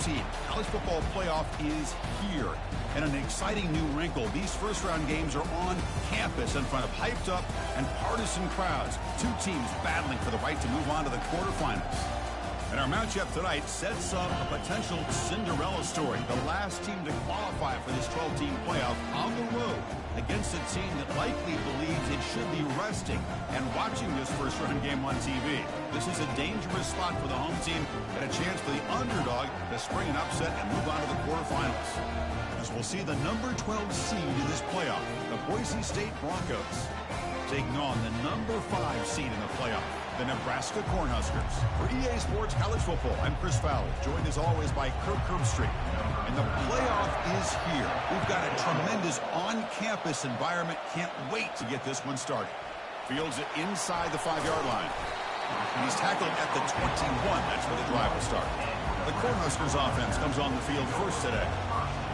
team. College football playoff is here. And an exciting new wrinkle. These first-round games are on campus in front of hyped-up and partisan crowds. Two teams battling for the right to move on to the quarterfinals. And our matchup tonight sets up a potential Cinderella story. The last team to qualify for this 12-team playoff on the road against a team that likely believes it should be resting and watching this first-round game on TV. This is a dangerous spot for the home team and a chance for the underdog to spring an upset and move on to the quarterfinals. As we'll see the number 12 seed in this playoff, the Boise State Broncos, taking on the number 5 seed in the playoff, the Nebraska Cornhuskers. For EA Sports College Football, I'm Chris Fowler, joined as always by Kirk Herbstreit. And the playoff is here. We've got a tremendous on-campus environment. Can't wait to get this one started. Fields it inside the 5-yard line. And he's tackled at the 21. That's where the drive will start. The Cornhuskers offense comes on the field first today.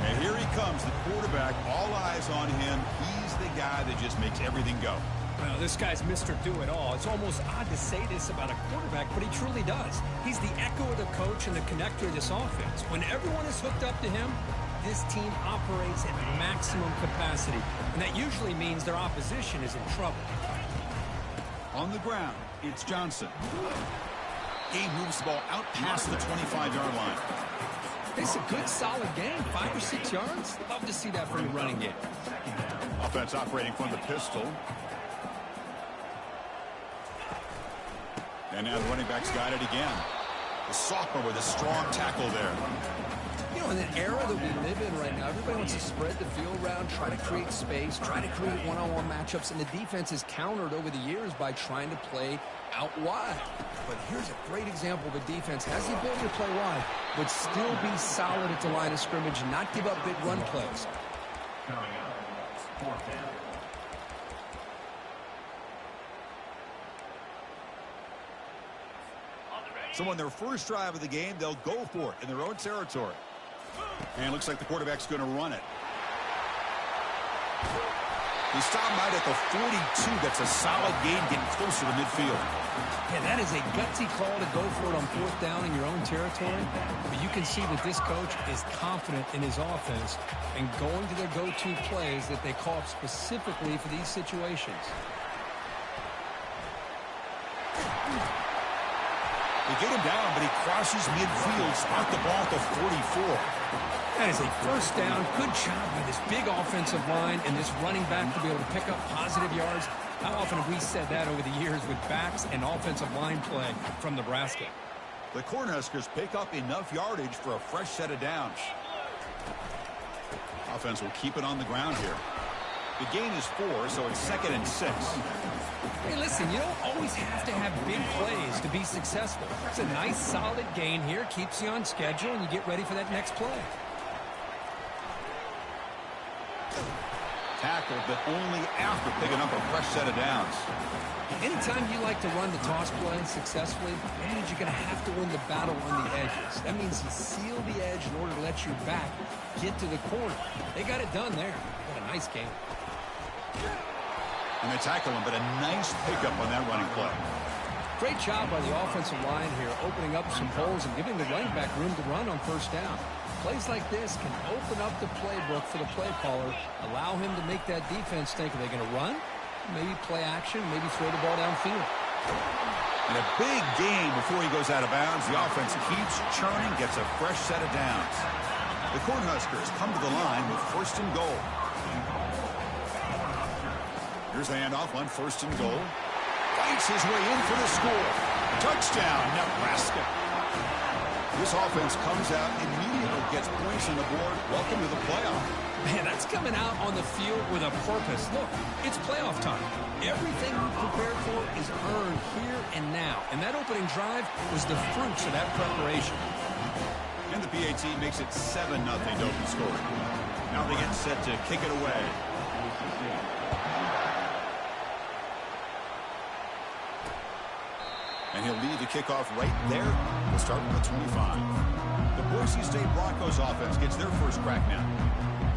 And here he comes, the quarterback. All eyes on him. He's the guy that just makes everything go. Well, this guy's Mr. Do-It-All. It's almost odd to say this about a quarterback, but he truly does. He's the echo of the coach and the connector of this offense. When everyone is hooked up to him, this team operates at maximum capacity, and that usually means their opposition is in trouble. On the ground, it's Johnson. He moves the ball out past the 25-yard line. It's a good, solid game. 5 or 6 yards. Love to see that from the running game. Offense operating from the pistol. And now the running back's got it again. The sophomore with a strong tackle there. You know, in the era that we live in right now, everybody wants to spread the field around, try to create space, try to create one-on-one matchups, and the defense is countered over the years by trying to play out wide. But here's a great example of a defense has the ability to play wide, but still be solid at the line of scrimmage and not give up big run plays. So on their first drive of the game, they'll go for it in their own territory. And it looks like the quarterback's going to run it. He stopped right at the 42. That's a solid gain, getting closer to midfield. Yeah, that is a gutsy call to go for it on 4th down in your own territory. But you can see that this coach is confident in his offense and going to their go-to plays that they call up specifically for these situations. They get him down, but he crosses midfield, spot the ball at the 44. That is a first down. Good job by this big offensive line and this running back to be able to pick up positive yards. How often have we said that over the years with backs and offensive line play from Nebraska? The Cornhuskers pick up enough yardage for a fresh set of downs. Offense will keep it on the ground here. The gain is 4, so it's 2nd and 6. Hey, listen, you don't always have to have big plays to be successful. It's a nice, solid gain here. Keeps you on schedule, and you get ready for that next play. Tackled, but only after picking up a fresh set of downs. Anytime you like to run the toss play successfully, that means you're going to have to win the battle on the edges. That means you seal the edge in order to let your back get to the corner. They got it done there. What a nice game. And they tackle him, but a nice pickup on that running play. Great job by the offensive line here, opening up some holes and giving the running back room to run on 1st down. Plays like this can open up the playbook for the play caller, allow him to make that defense think, are they going to run? Maybe play action, maybe throw the ball downfield. And a big gain before he goes out of bounds. The offense keeps churning, gets a fresh set of downs. The Cornhuskers come to the line with 1st and goal. Here's the handoff on 1st and goal. Fights his way in for the score. Touchdown, Nebraska. This offense comes out immediately, gets points on the board. Welcome to the playoff. Man, that's coming out on the field with a purpose. Look, it's playoff time. Everything we prepared for is earned here and now. And that opening drive was the fruits of that preparation. And the PAT makes it 7-0 Dopey score. Now they get set to kick it away. And he'll lead the kickoff right there. We'll start with the 25. The Boise State Broncos offense gets their first crack now.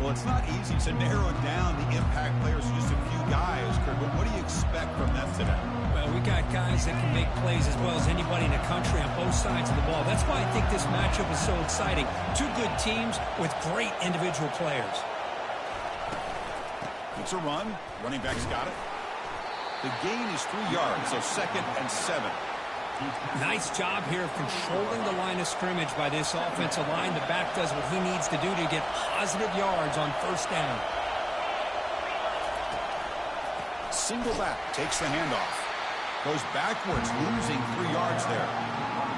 Well, it's not easy to narrow down the impact players to just a few guys, Kurt, but what do you expect from them today? Well, we got guys that can make plays as well as anybody in the country on both sides of the ball. That's why I think this matchup is so exciting. Two good teams with great individual players. It's a run. Running back's got it. The gain is 3 yards, so 2nd and 7. Nice job here of controlling the line of scrimmage by this offensive line. The back does what he needs to do to get positive yards on 1st down. Single back, takes the handoff. Goes backwards, losing 3 yards there.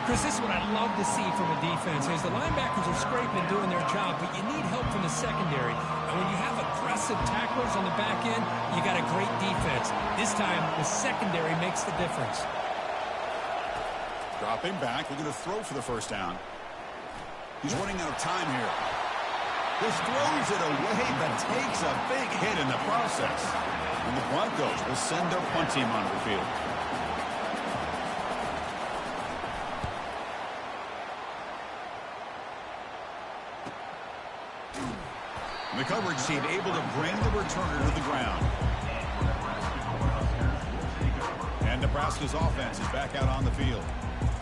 Chris, this is what I love to see from a defense is the linebackers are scraping and doing their job, but you need help from the secondary. And when you have aggressive tacklers on the back end, you got a great defense. This time, the secondary makes the difference. Dropping back, looking to throw for the 1st down. He's running out of time here. This throws it away, but takes a big hit in the process. And the Broncos will send their punt team onto the field. The coverage team able to bring the returner to the ground. And Nebraska's offense is back out on the field,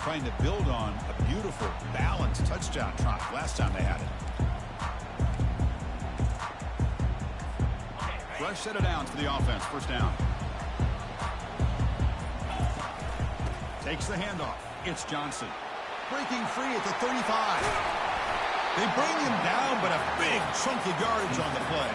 trying to build on a beautiful, balanced touchdown drive last time they had it. Fresh set of downs for the offense. 1st down. Takes the handoff. It's Johnson. Breaking free at the 35. They bring him down, but a big chunk of yardage on the play.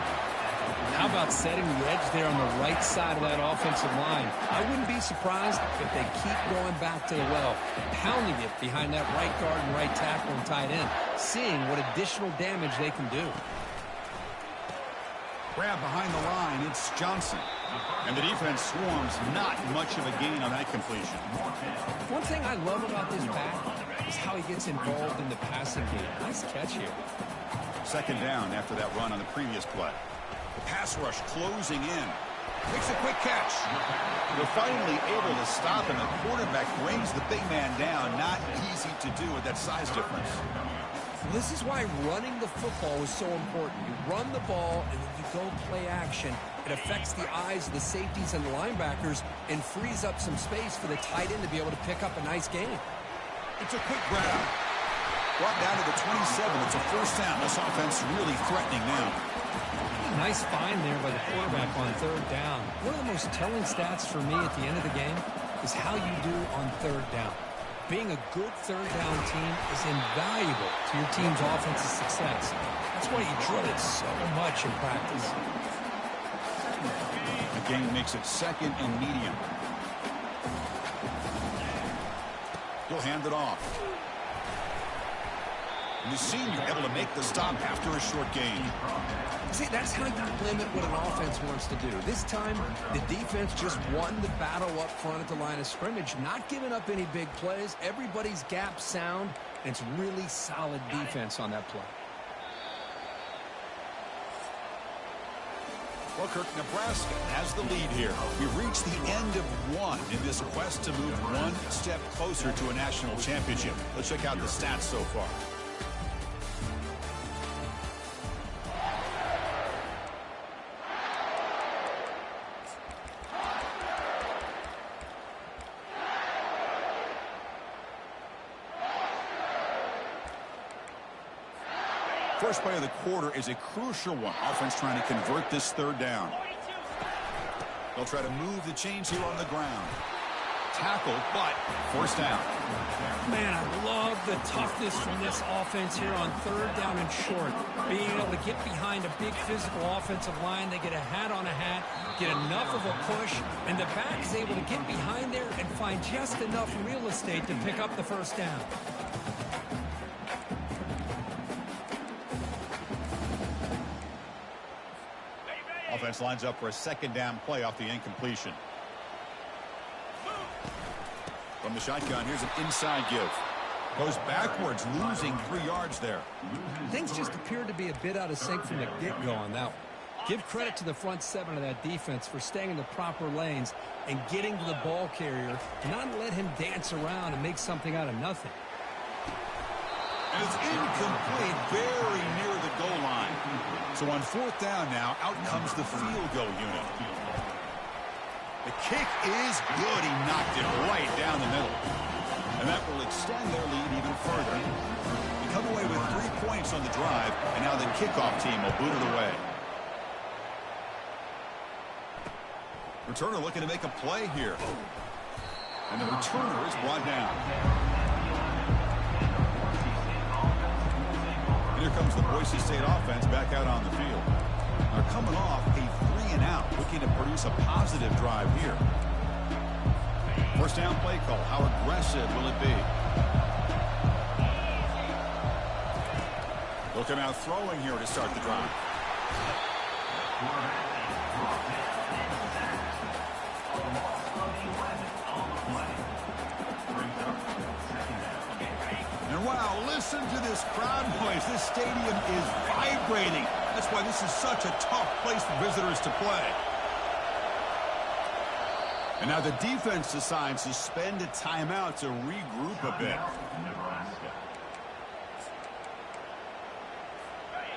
How about setting the edge there on the right side of that offensive line? I wouldn't be surprised if they keep going back to the well, pounding it behind that right guard and right tackle and tight end, seeing what additional damage they can do. Grab behind the line, it's Johnson. And the defense swarms, not much of a gain on that completion. One thing I love about this back is how he gets involved in the passing game. Nice catch here. 2nd down after that run on the previous play. The pass rush closing in. Makes a quick catch. They're finally able to stop him. The quarterback brings the big man down. Not easy to do with that size difference. This is why running the football is so important. You run the ball, and then you go play action. It affects the eyes of the safeties and the linebackers and frees up some space for the tight end to be able to pick up a nice gain. It's a quick grab. Brought down to the 27. It's a 1st down. This offense really threatening now. Nice find there by the quarterback on 3rd down. One of the most telling stats for me at the end of the game is how you do on 3rd down. Being a good 3rd down team is invaluable to your team's offensive success. That's why you drill it so much in practice. The game makes it 2nd and medium. He'll hand it off. And the senior able to make the stop after a short gain. See, that's how you limit what an offense wants to do. This time, the defense just won the battle up front at the line of scrimmage, not giving up any big plays. Everybody's gap sound, and it's really solid defense on that play. Well, Kirk, Nebraska has the lead here. We've reached the end of one in this quest to move one step closer to a national championship. Let's check out the stats so far. First play of the quarter is a crucial one. Offense trying to convert this 3rd down. They'll try to move the chains here on the ground. Tackle, but 1st down. Man, I love the toughness from this offense here on 3rd down and short. Being able to get behind a big physical offensive line. They get a hat on a hat, get enough of a push, and the back is able to get behind there and find just enough real estate to pick up the 1st down. Offense lines up for a 2nd down play off the incompletion. From the shotgun, here's an inside give. Goes backwards, losing 3 yards there. Things just appeared to be a bit out of sync from the get-go on that one. Give credit to the front 7 of that defense for staying in the proper lanes and getting to the ball carrier, not let him dance around and make something out of nothing. And it's incomplete, very near the goal line. So on fourth down now, out comes the field goal unit. The kick is good. He knocked it right down the middle. And that will extend their lead even further. They come away with 3 points on the drive, and now the kickoff team will boot it away. Returner looking to make a play here. And the returner is brought down. And here comes the Boise State offense back out on the field. They're coming off a 3-and-out, looking to produce a positive drive here. First down play call. How aggressive will it be? They'll come out throwing here to start the drive. And wow, listen to this crowd noise. This stadium is vibrating. That's why this is such a tough place for visitors to play. And now the defense decides to spend a timeout to regroup a bit.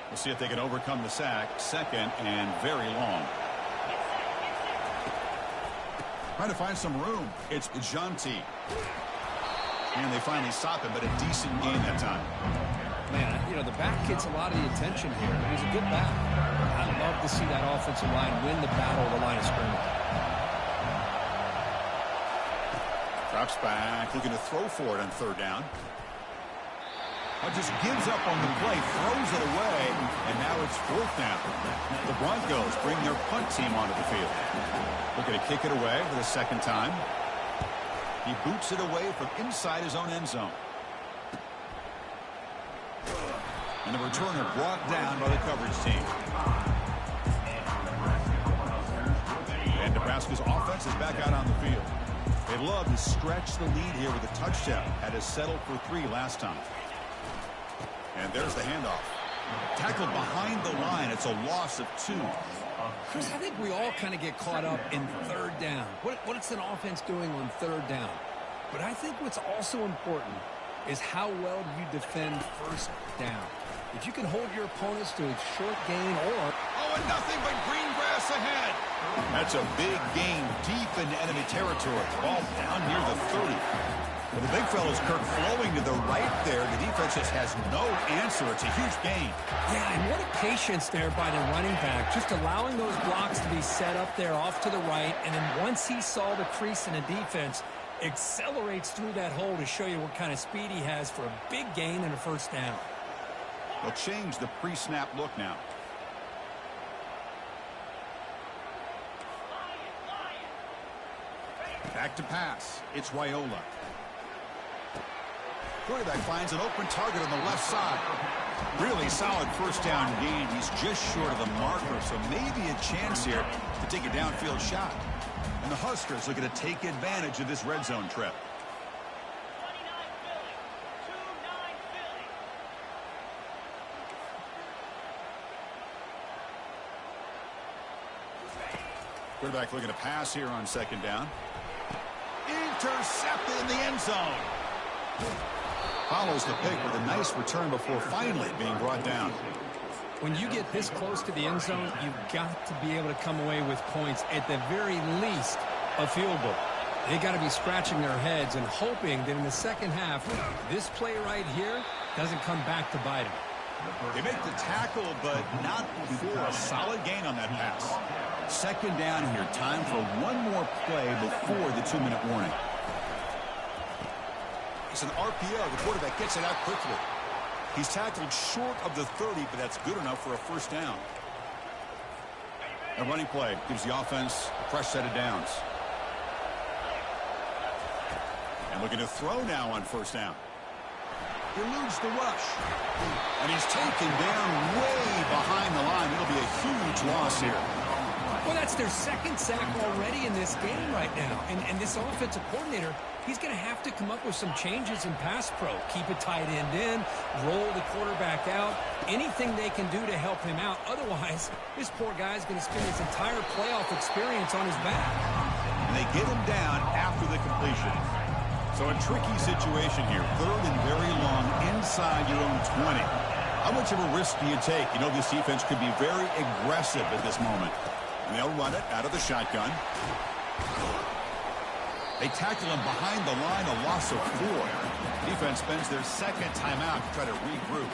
We'll see if they can overcome the sack. Second and very long. Trying to find some room. It's Janti. And they finally stop him, but a decent gain that time. Man, you know, the back gets a lot of the attention here. He's a good back. I love to see that offensive line win the battle of the line of scrimmage. Drops back, looking to throw for it on third down. Just gives up on the play, throws it away, and now it's fourth down. The Broncos bring their punt team onto the field. Looking to kick it away for the second time. He boots it away from inside his own end zone. And the returner brought down by the coverage team. And Nebraska's offense is back out on the field. They'd love to stretch the lead here with a touchdown. Had to settle for 3 last time. And there's the handoff. Tackled behind the line. It's a loss of 2. Chris, I think we all kind of get caught up in third down. What is an offense doing on third down? But I think what's also important is how well do you defend first down. If you can hold your opponents to a short gain or... Oh, and nothing but green grass ahead. That's a big gain deep into enemy territory. Ball down near the 30. Well, the big fella's Kirk flowing to the right there. The defense just has no answer. It's a huge gain. Yeah, and what a patience there by the running back. Just allowing those blocks to be set up there off to the right. And then once he saw the crease in the defense, accelerates through that hole to show you what kind of speed he has for a big gain and a first down. They'll change the pre-snap look now. Back to pass. It's Raiola. Quarterback finds an open target on the left side. Really solid first down gain. He's just short of the marker, so maybe a chance here to take a downfield shot. And the Huskers looking to take advantage of this red zone trip. Quarterback looking to pass here on second down. Intercepted in the end zone. Follows the pick with a nice return before finally being brought down. When you get this close to the end zone, you've got to be able to come away with points, at the very least a field goal. They got to be scratching their heads and hoping that in the second half, this play right here doesn't come back to bite them. They make the tackle, but not before a solid gain on that pass. Second down here. Time for one more play before the 2-minute warning. It's an RPO. The quarterback gets it out quickly. He's tackled short of the 30, but that's good enough for a first down. A running play gives the offense a fresh set of downs. And looking to throw now on first down. Eludes the rush. And he's taken down way behind the line. It'll be a huge loss here. Well, that's their second sack already in this game right now. And this offensive coordinator, he's going to have to come up with some changes in pass pro. Keep a tight end in, roll the quarterback out, anything they can do to help him out. Otherwise, this poor guy's going to spend his entire playoff experience on his back. And they get him down after the completion. So a tricky situation here. Third and very long inside your own 20. How much of a risk do you take? You know, this defense could be very aggressive at this moment. And they'll run it out of the shotgun. They tackle him behind the line, a loss of 4. Defense spends their second timeout to try to regroup.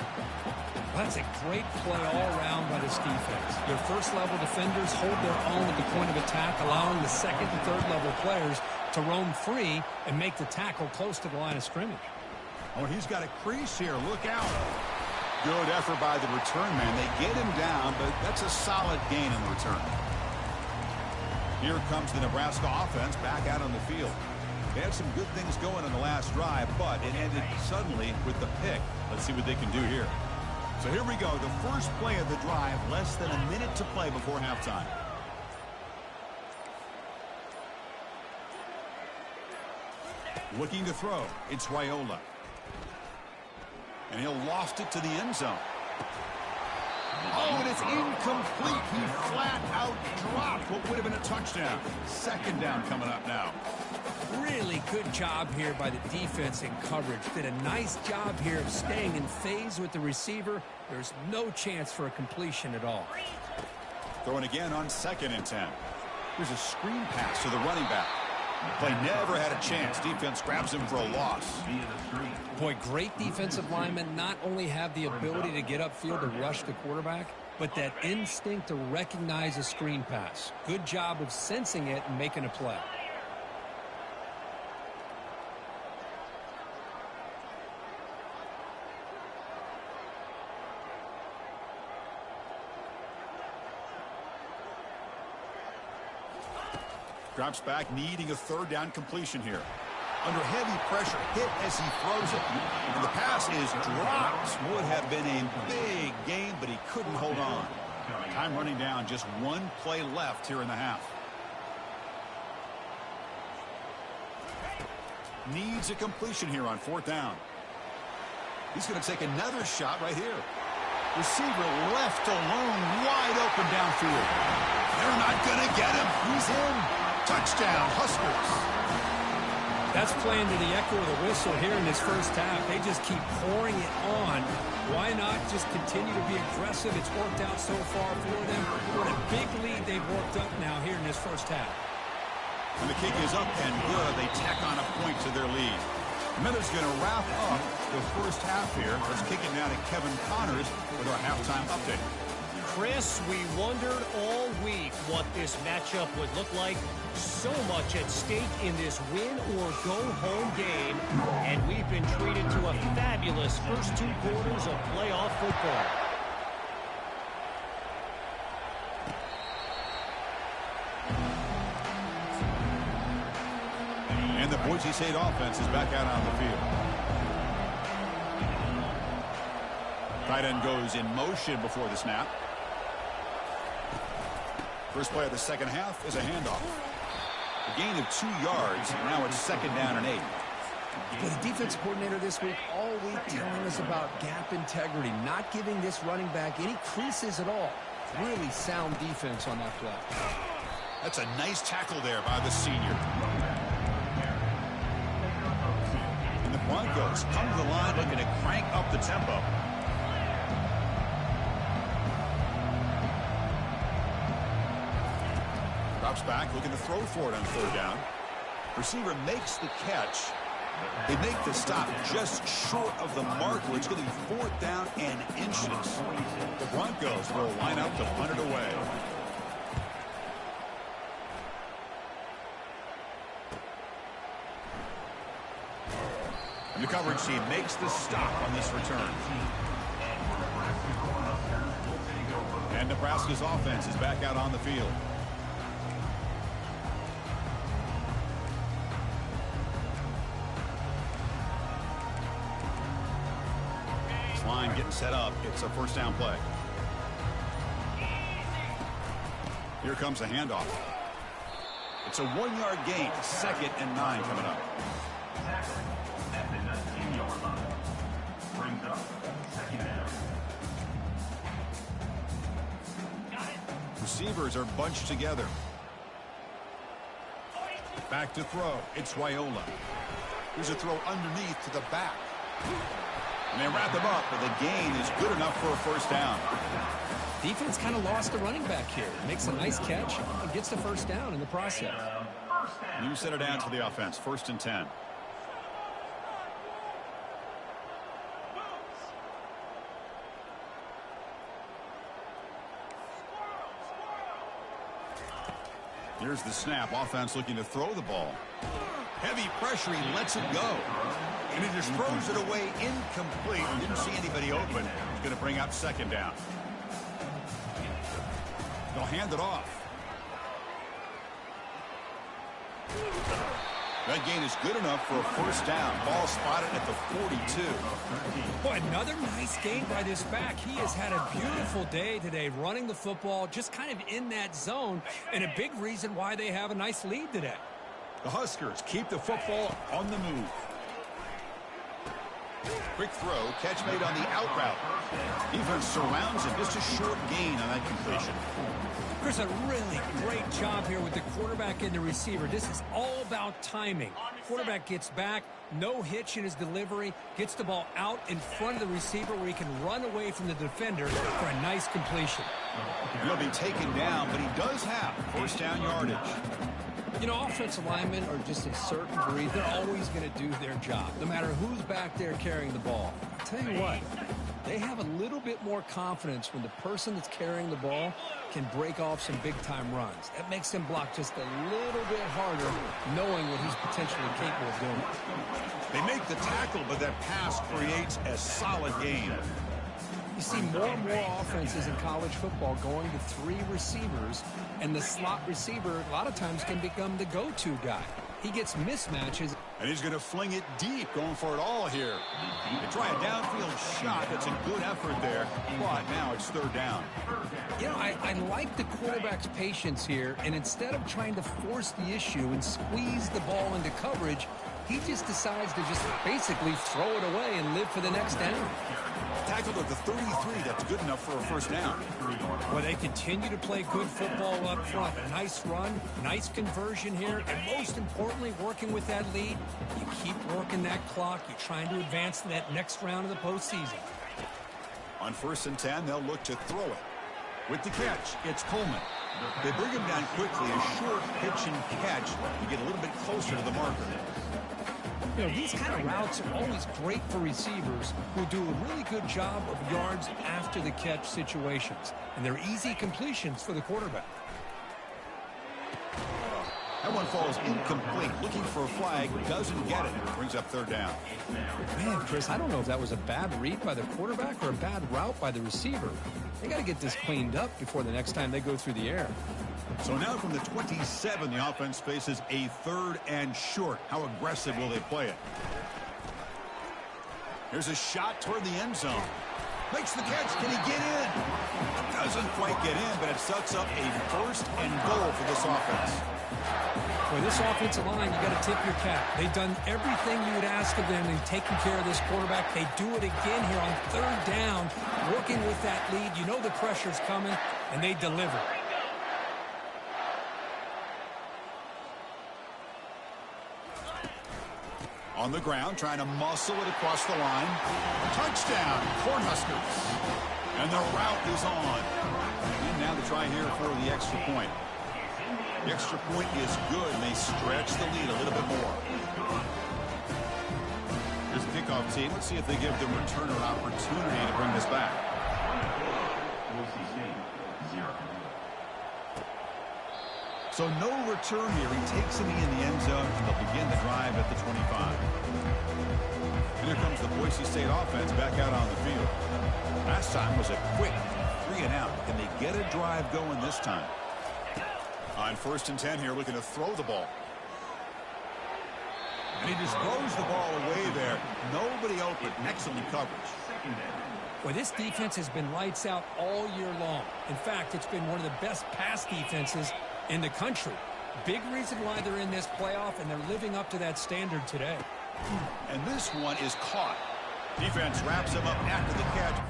That's a great play all around by this defense. Your first-level defenders hold their own at the point of attack, allowing the second and third-level players to roam free and make the tackle close to the line of scrimmage. Oh, he's got a crease here. Look out. Good effort by the return man. They get him down, but that's a solid gain in the return. Here comes the Nebraska offense back out on the field. They had some good things going on the last drive, but it ended suddenly with the pick. Let's see what they can do here. So here we go, the first play of the drive, less than a minute to play before halftime. Looking to throw, it's Raiola. And he'll loft it to the end zone. Oh, and it's incomplete. He flat out dropped what would have been a touchdown. Second down coming up now. Really good job here by the defense in coverage. Did a nice job here of staying in phase with the receiver. There's no chance for a completion at all. Throwing again on 2nd and 10. Here's a screen pass to the running back. The play never had a chance. Defense grabs him for a loss. Boy, great defensive linemen not only have the ability to get upfield to rush the quarterback, but that instinct to recognize a screen pass. Good job of sensing it and making a play. Drops back, needing a third down completion here. Under heavy pressure, hit as he throws it. And the pass is dropped. Would have been a big game, but he couldn't hold on. Time running down, just one play left here in the half. Needs a completion here on 4th down. He's going to take another shot right here. Receiver left alone, wide open downfield. They're not going to get him. He's in. Touchdown, Huskers. That's playing to the echo of the whistle here in this first half. They just keep pouring it on. Why not just continue to be aggressive? It's worked out so far for them. What a big lead they've worked up now here in this first half. And the kick is up and good. They tack on a point to their lead. Miller's going to wrap up the first half here. Let's kick it now to Kevin Connors with our halftime update. Chris, we wondered all week what this matchup would look like. So much at stake in this win-or-go-home game, and we've been treated to a fabulous first 2 quarters of playoff football. And the Boise State offense is back out on the field. Tight end goes in motion before the snap. First play of the second half is a handoff. A gain of 2 yards. Now it's 2nd down and 8. Well, the defense coordinator this week all week telling us about gap integrity, not giving this running back any creases at all. Really sound defense on that play. That's a nice tackle there by the senior. And the Broncos come to the line looking to crank up the tempo. Drops back, looking to throw for it on 3rd down. Receiver makes the catch. They make the stop just short of the mark, where it's going to be 4th down and inches. The Broncos will line up to punt it away. And the coverage team makes the stop on this return. And Nebraska's offense is back out on the field. Line getting set up. It's a 1st down play. Here comes a handoff. It's a 1-yard gain. 2nd and 9 coming up. Receivers are bunched together. Back to throw. It's Raiola. Here's a throw underneath to the back. And they wrap him up, but the gain is good enough for a first down. Defense kind of lost the running back here. Makes a nice catch and gets the first down in the process. New set it down for the offense. 1st and 10. Here's the snap. Offense looking to throw the ball. Heavy pressure. He lets it go. And he just throws it away incomplete. Didn't see anybody open. He's going to bring up 2nd down. They'll hand it off. That gain is good enough for a first down. Ball spotted at the 42. Boy, another nice gain by this back. He has had a beautiful day today running the football, just kind of in that zone, and a big reason why they have a nice lead today. The Huskers keep the football on the move. Quick throw, catch made on the out route. Defense surrounds him, just a short gain on that completion. Chris, a really great job here with the quarterback and the receiver. This is all about timing. Quarterback gets back, no hitch in his delivery, gets the ball out in front of the receiver where he can run away from the defender for a nice completion. He'll be taken down, but he does have first down yardage. You know, offensive linemen are just a certain breed. They're always going to do their job, no matter who's back there carrying the ball. I'll tell you what, they have a little bit more confidence when the person that's carrying the ball can break off some big-time runs. That makes them block just a little bit harder, knowing what he's potentially capable of doing. They make the tackle, but that pass creates a solid gain. You see more and more offenses in college football going to 3 receivers, and the slot receiver a lot of times can become the go-to guy. He gets mismatches. And he's going to fling it deep, going for it all here. They try a downfield shot. That's a good effort there, but now it's 3rd down. You know, I like the quarterback's patience here, and instead of trying to force the issue and squeeze the ball into coverage, he just decides to just basically throw it away and live for the next down. Tackled at the 33. That's good enough for a first down. Well, they continue to play good football up front. Nice run, nice conversion here, and most importantly, working with that lead, you keep working that clock. You're trying to advance to that next round of the postseason. On 1st and 10, they'll look to throw it. With the catch, it's Coleman. They bring him down quickly, a short pitch and catch to get a little bit closer to the marker. You know, these kind of routes are always great for receivers who do a really good job of yards after the catch situations. And they're easy completions for the quarterback. That one falls incomplete. Looking for a flag, doesn't get it. Brings up 3rd down. Man, Chris, I don't know if that was a bad read by the quarterback or a bad route by the receiver. They got to get this cleaned up before the next time they go through the air. So now from the 27, the offense faces a 3rd and short. How aggressive will they play it? Here's a shot toward the end zone. Makes the catch. Can he get in? Doesn't quite get in, but it sets up a 1st and goal for this offense. For this offensive line, you got to tip your cap. They've done everything you would ask of them in taking care of this quarterback. They do it again here on 3rd down, working with that lead. You know the pressure's coming, and they deliver. On the ground, trying to muscle it across the line. Touchdown, Cornhuskers. And the route is on. And now to try here for the extra point. The extra point is good, and they stretch the lead a little bit more. Here's the kickoff team. Let's see if they give the returner an opportunity to bring this back. So no return here. He takes it in the end zone, and they'll begin the drive at the 25. And here comes the Boise State offense back out on the field. Last time was a quick 3 and out. Can they get a drive going this time? On 1st and 10 here, looking to throw the ball. And he just throws the ball away there. Nobody open. Excellent coverage. Well, this defense has been lights out all year long. In fact, it's been one of the best pass defenses in the country. Big reason why they're in this playoff, and they're living up to that standard today. And this one is caught. Defense wraps him up after the catch.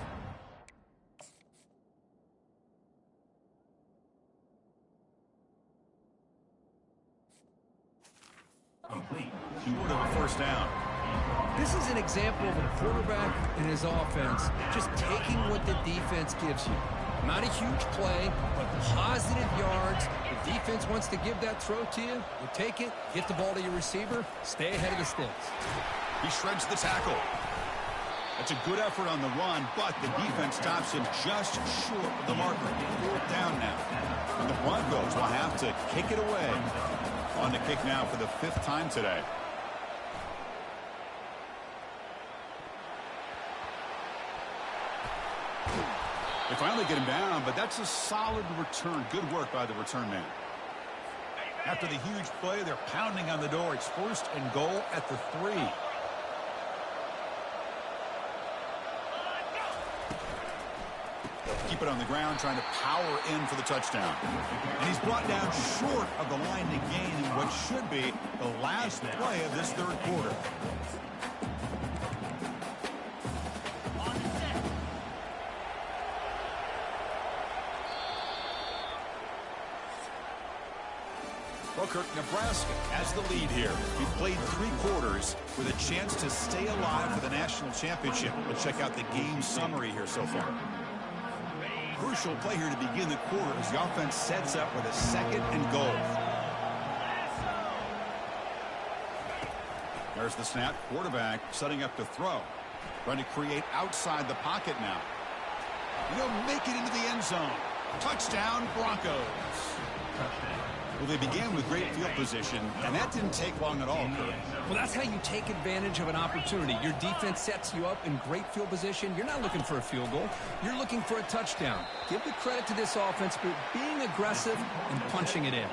Short of a first down. This is an example of a quarterback and his offense just taking what the defense gives you. Not a huge play, but positive yards. The defense wants to give that throw to you. You take it, get the ball to your receiver, stay ahead of the sticks. He shreds the tackle. That's a good effort on the run, but the defense stops him just short of the marker. 4th down now. And the Broncos will have to kick it away. On the kick now for the 5th time today. They finally get him down, but that's a solid return. Good work by the return man. After the huge play, they're pounding on the door. It's 1st and goal at the 3. Keep it on the ground, trying to power in for the touchdown. And he's brought down short of the line to gain in what should be the last play of this 3rd quarter. Nebraska has the lead here. We've played 3 quarters with a chance to stay alive for the national championship. Let's check out the game summary here so far. Crucial play here to begin the quarter as the offense sets up with a 2nd and goal. There's the snap. Quarterback setting up to throw. Trying to create outside the pocket now. He'll make it into the end zone. Touchdown, Broncos. Well, they began with great field position, and that didn't take long at all, Kurt. Well, that's how you take advantage of an opportunity. Your defense sets you up in great field position. You're not looking for a field goal. You're looking for a touchdown. Give the credit to this offense for being aggressive and punching it in.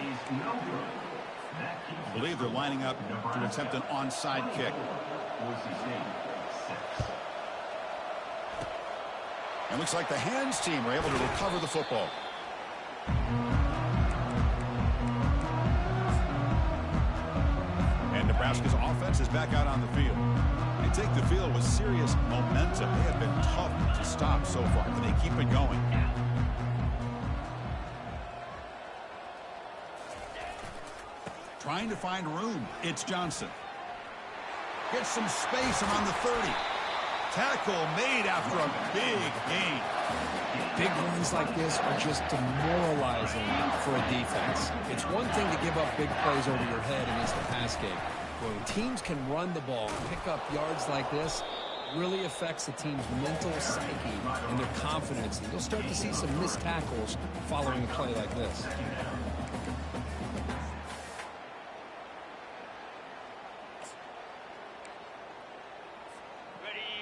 I believe they're lining up to attempt an onside kick. It looks like the hands team are able to recover the football. Nebraska's offense is back out on the field. They take the field with serious momentum. They have been tough to stop so far, but they keep it going. Trying to find room. It's Johnson. Gets some space around the 30. Tackle made after a big gain. Big runs like this are just demoralizing for a defense. It's one thing to give up big plays over your head against the pass game. When teams can run the ball and pick up yards like this, it really affects the team's mental psyche and their confidence. And you'll start to see some missed tackles following a play like this.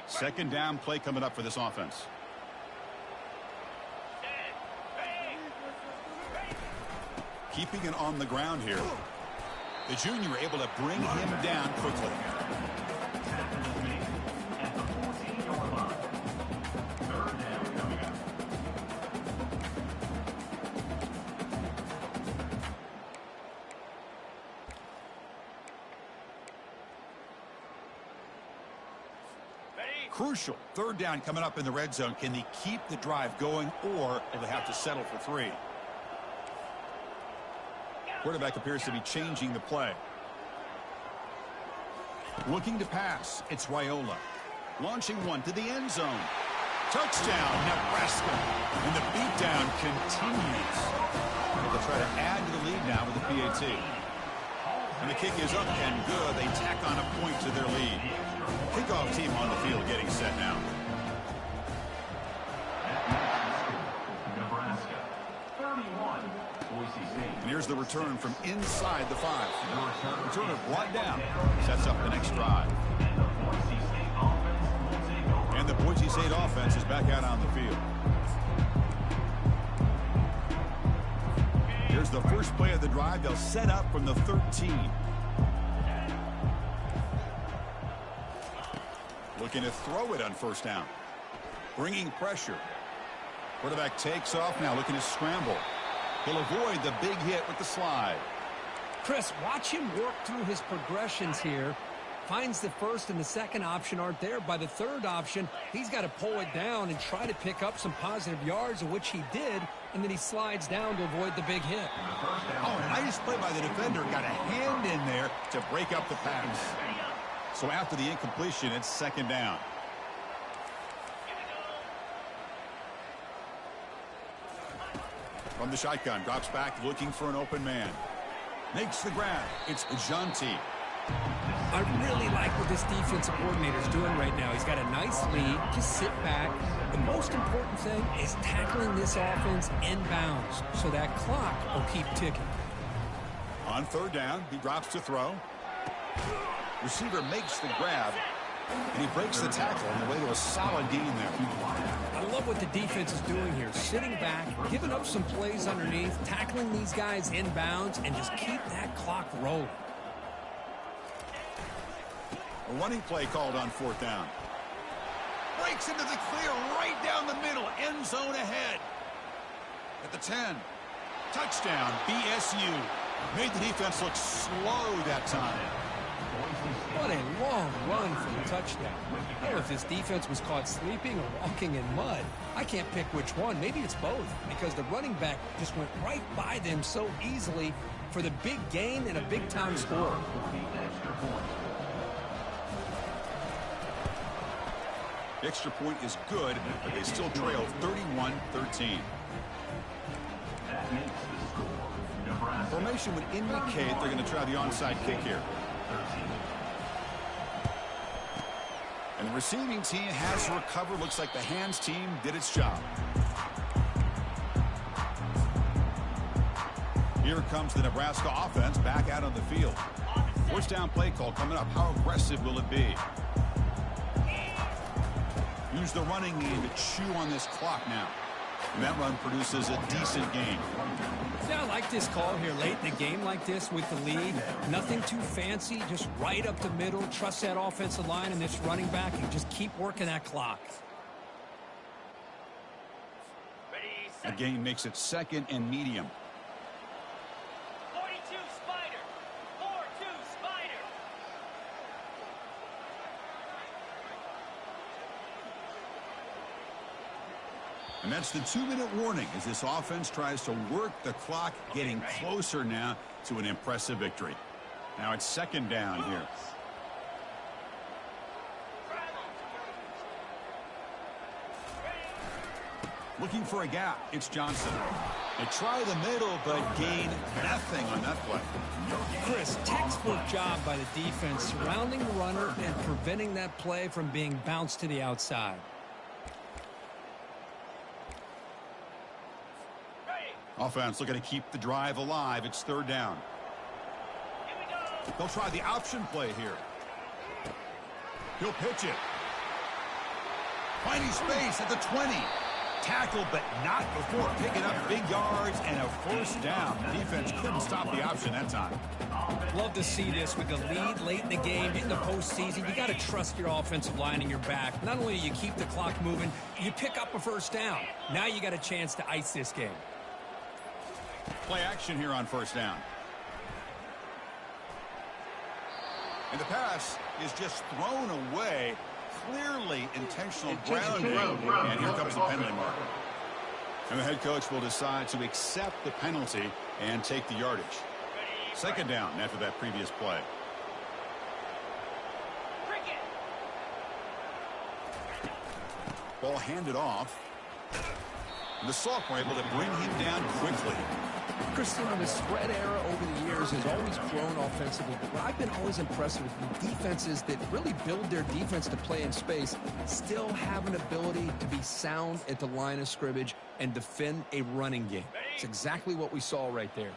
2nd down play coming up for this offense. Keeping it on the ground here. The junior able to bring him down quickly. Crucial 3rd down coming up in the red zone. Can they keep the drive going, or will they have to settle for 3? Quarterback appears to be changing the play. Looking to pass. It's Raiola. Launching one to the end zone. Touchdown, Nebraska. And the beatdown continues. They'll try to add to the lead now with the PAT. And the kick is up and good. They tack on a point to their lead. Kickoff team on the field getting set now. Nebraska, 31, Boise State. And here's the return from inside the 5. Returner brought down. Sets up the next drive. And the Boise State offense is back out on the field. Here's the first play of the drive. They'll set up from the 13. Looking to throw it on 1st down. Bringing pressure. Quarterback takes off now, looking to scramble. He'll avoid the big hit with the slide. Chris, watch him work through his progressions here. Finds the 1st and the 2nd option aren't there. By the 3rd option, he's got to pull it down and try to pick up some positive yards, of which he did, and then he slides down to avoid the big hit. Oh, nice play by the defender. Got a hand in there to break up the pass. So after the incompletion, it's second down. From the shotgun, drops back looking for an open man. Makes the grab. It's Janti. I really like what this defensive coordinator is doing right now. He's got a nice lead. Just sit back. The most important thing is tackling this offense inbounds so that clock will keep ticking. On third down, he drops to throw. Receiver makes the grab, and he breaks the tackle on the way to a solid gain there. I love what the defense is doing here. Sitting back, giving up some plays underneath, tackling these guys inbounds, and just keep that clock rolling. A running play called on fourth down. Breaks into the clear right down the middle. End zone ahead. At the 10. Touchdown, BSU. Made the defense look slow that time. What a long run for the touchdown. I don't know if this defense was caught sleeping or walking in mud. I can't pick which one. Maybe it's both, because the running back just went right by them so easily for the big gain and a big-time score. The extra point is good, but they still trail 31-13. Formation would indicate they're going to try the onside kick here. And the receiving team has to recover. Looks like the hands team did its job. Here comes the Nebraska offense back out on the field. First down play call coming up. How aggressive will it be? Use the running game to chew on this clock now. And that run produces a decent gain. Yeah, I like this call here late in the game like this with the lead. Nothing too fancy, just right up the middle. Trust that offensive line and this running back and just keep working that clock. The gain makes it second and medium. 42 Spider. 4-2 Spider. And that's the 2-minute warning as this offense tries to work the clock, getting closer now to an impressive victory. Now it's second down here. Looking for a gap. It's Johnson. They try the middle, but gain nothing on that play. Chris, textbook job by the defense surrounding the runner and preventing that play from being bounced to the outside. Offense looking to keep the drive alive. It's third down. They'll try the option play here. He'll pitch it. Finding space at the 20. Tackle, but not before picking up big yards and a first down. The defense couldn't stop the option that time. Love to see this with the lead late in the game, in the postseason. You got to trust your offensive line and your back. Not only do you keep the clock moving, you pick up a first down. Now you got a chance to ice this game. Play action here on first down. And the pass is just thrown away. Clearly intentional grounding. And here comes the penalty mark. And the head coach will decide to accept the penalty and take the yardage. Second down after that previous play. Ball handed off. And the Sophomore able to bring him down quickly. Christian, the spread era over the years has always grown offensively, but I've been always impressed with the defenses that really build their defense to play in space, still have an ability to be sound at the line of scrimmage and defend a running game. It's exactly what we saw right there.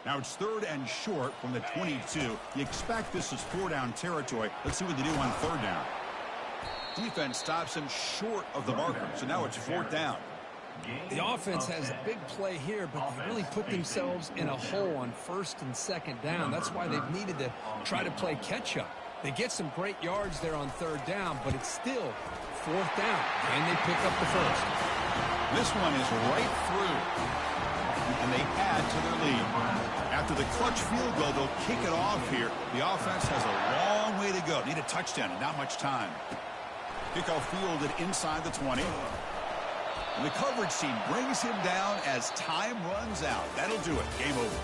Now it's third and short from the 22. You expect this is four-down territory. Let's see what they do on third down. Defense stops him short of the marker, so now it's fourth down. The offense has a big play here, but they really put themselves in a hole on first and second down. That's why they've needed to try to play catch-up. They get some great yards there on third down, but it's still fourth down, and they pick up the first. This one is right through, and they add to their lead. After the clutch field goal, they'll kick it off here. The offense has a long way to go. Need a touchdown and not much time. Kickoff fielded inside the 20. And the coverage team brings him down as time runs out. That'll do it. Game over.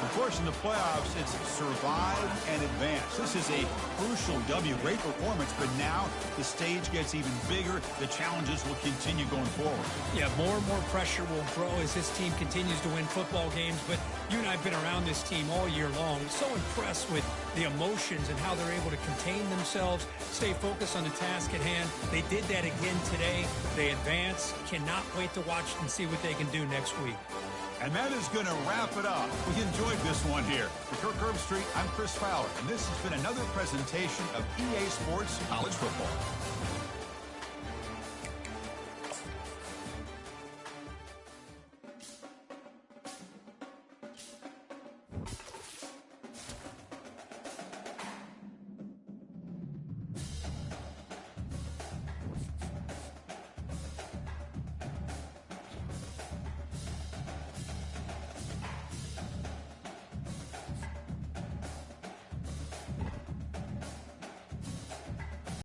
Of course, in the playoffs, it's survive and advance. This is a crucial W. Great performance, but now the stage gets even bigger. The challenges will continue going forward. Yeah, more and more pressure will grow as this team continues to win football games. But you and I have been around this team all year long. So impressed with the emotions and how they're able to contain themselves, stay focused on the task at hand. They did that again today. They advance. Cannot wait to watch and see what they can do next week. And that is going to wrap it up. We enjoyed this one here. For Kirk Herbstreit, I'm Chris Fowler, and this has been another presentation of EA Sports College Football.